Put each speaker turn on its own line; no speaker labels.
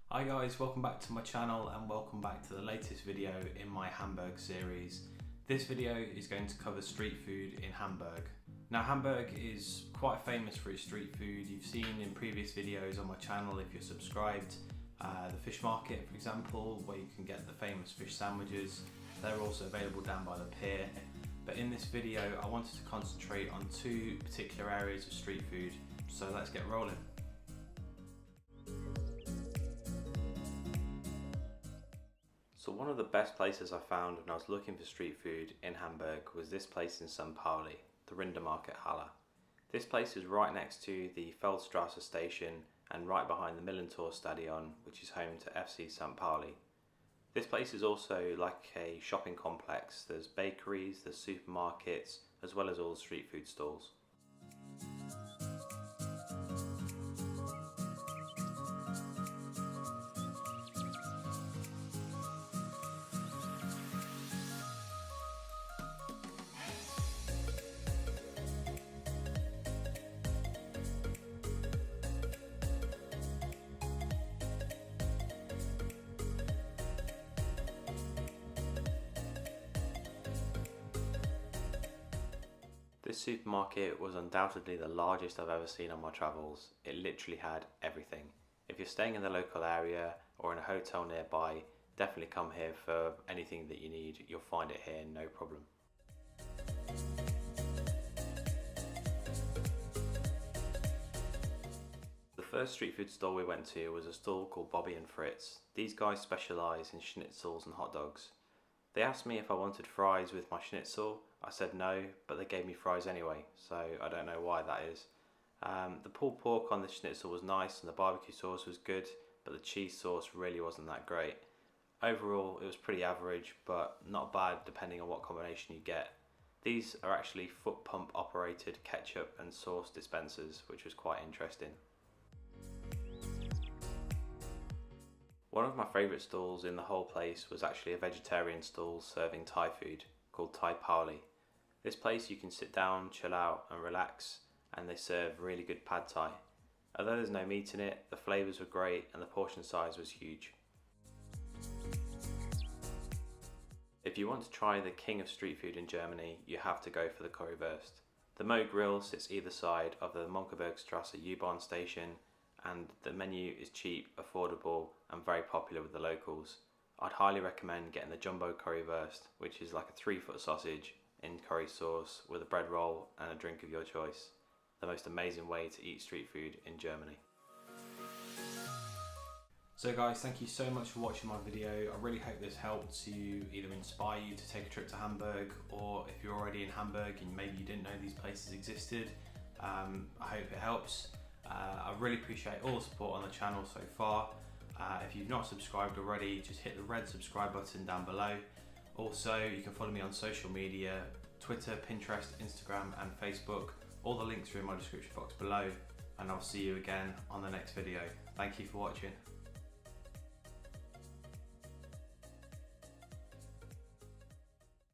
Hi guys, welcome back to my channel and welcome back to the latest video in my Hamburg series. This video is going to cover street food in Hamburg. Now Hamburg is quite famous for its street food. You've seen in previous videos on my channel, if you're subscribed, the fish market for example, where you can get the famous fish sandwiches. They're also available down by the pier. But in this video I wanted to concentrate on two particular areas of street food, so let's get rolling. So one of the best places I found when I was looking for street food in Hamburg was this place in St. Pauli, the Rindermarket Halle. This place is right next to the Feldstrasse station and right behind the Millantor Stadion, which is home to FC St. Pauli. This place is also like a shopping complex. There's bakeries, there's supermarkets, as well as all the street food stalls. This supermarket was undoubtedly the largest I've ever seen on my travels. It literally had everything. If you're staying in the local area or in a hotel nearby, definitely come here for anything that you need. You'll find it here, no problem. The first street food stall we went to was a stall called Bobby&Fritz. These guys specialise in schnitzels and hot dogs. They asked me if I wanted fries with my schnitzel. I said no, but they gave me fries anyway, so I don't know why that is. The pulled pork on the schnitzel was nice and the barbecue sauce was good, but the cheese sauce really wasn't that great. Overall, it was pretty average, but not bad depending on what combination you get. These are actually foot pump operated ketchup and sauce dispensers, which was quite interesting. One of my favourite stalls in the whole place was actually a vegetarian stall serving Thai food called Thai Pauli. This place you can sit down, chill out and relax, and they serve really good pad thai. Although there's no meat in it, the flavours were great and the portion size was huge. If you want to try the king of street food in Germany, you have to go for the currywurst. The Mo Grill sits either side of the Mönckebergstrasse U-Bahn station, and the menu is cheap, affordable and very popular with the locals. I'd highly recommend getting the jumbo currywurst, which is like a 3-foot sausage in curry sauce with a bread roll and a drink of your choice. The most amazing way to eat street food in Germany. So guys, thank you so much for watching my video. I really hope this helped to either inspire you to take a trip to Hamburg, or if you're already in Hamburg and maybe you didn't know these places existed, I hope it helps. I really appreciate all the support on the channel so far. If you've not subscribed already, just hit the red subscribe button down below. Also, you can follow me on social media, Twitter, Pinterest, Instagram and Facebook. All the links are in my description box below, and I'll see you again on the next video. Thank you for watching.